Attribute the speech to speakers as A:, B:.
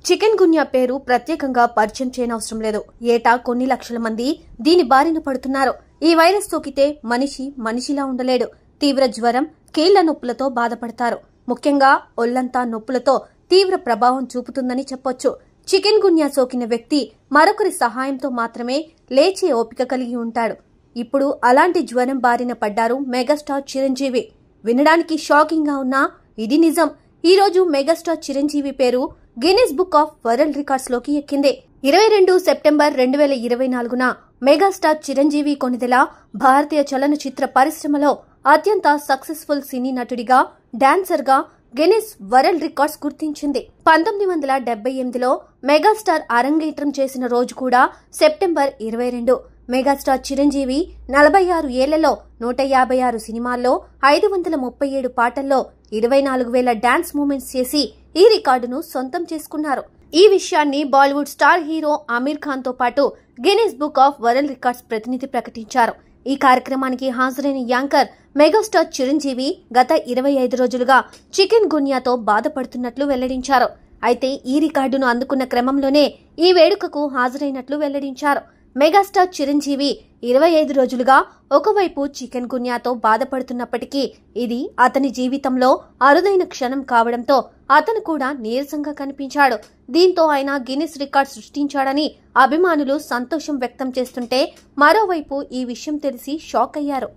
A: Chicken గున్యా పేరు ప్రత్యేకంగా పరిచయం చేయనవసరం లేదు. ఏటా కొన్ని లక్షల మంది దీని బారిన పడుతున్నారు. ఈ వైరస్ సోకితే మనిషిలా ఉండలేడు. తీవ్ర జ్వరం, కీళ్ల నొప్పులతో బాధపడతారు. ముఖ్యంగా ఒళ్లంతా నొప్పులతో తీవ్ర ప్రభావం చూపుతుందని చెప్పొచ్చు. చికెన్ గున్యా సోకిన వ్యక్తి మరొకరి సహాయంతో మాత్రమే లేచే ఓపిక కలిగి ఉంటాడు. ఇప్పుడు అలాంటి జ్వరం బారిన పడ్డారు మెగాస్టార్ చిరంజీవి. వినడానికి షాకింగ్ గా ఉన్నా ఇది నిజం. ఈ రోజు మెగాస్టార్ చిరంజీవి పేరు Guinness book of world records లోకి ఎక్కింది. 22 సెప్టెంబర్ 2024న మెగాస్టార్ చిరంజీవి కొణిదెల భారతీయ చలనచిత్ర పరిశ్రమలో అత్యంత సక్సెస్ఫుల్ సినీ నటుడిగా, డాన్సర్ గా గిన్నిస్ వరల్డ్ రికార్డ్స్ గుర్తించింది. 1978లో మెగాస్టార్ అరంగేట్రం చేసిన రోజు కూడా సెప్టెంబర్ 22. మెగాస్టార్ చిరంజీవి 46 ఏళ్లలో 156 సినిమాల్లో 537 పాటల్లో 24,000 డాన్స్ మూమెంట్స్ చేసి ఈ రికార్డును సొంతం చేసుకున్నారు. ఈ విషయాన్ని బాలీవుడ్ స్టార్ హీరో అమీర్ ఖాన్ తో పాటు Guinness book of world records ప్రతినిధి ప్రకటించారు. ఈ కార్యక్రమానికి హాజరైన యాంకర్ మెగాస్టార్ చిరంజీవి గత 25 రోజులుగా చికెన్ గున్యాతో బాధపడుతున్నట్లు వెల్లడించారు. అయితే ఈ రికార్డును అందుకున్న క్రమంలోనే ఈ వేడుకకు హాజరైనట్లు వెల్లడించారు. మెగాస్టార్ చిరంజీవి 25 రోజులుగా ఒకవైపు చికెన్ గున్యాతో బాధపడుతున్నప్పటికీ ఇది అతని జీవితంలో అరుదైన క్షణం కావడంతో అతను కూడా నీరసంగా కనిపించాడు. దీంతో ఆయన గిన్నిస్ రికార్డ్ సృష్టించాడని అభిమానులు సంతోషం వ్యక్తం చేస్తుంటే మరోవైపు ఈ విషయం తెలిసి షాక్ అయ్యారు.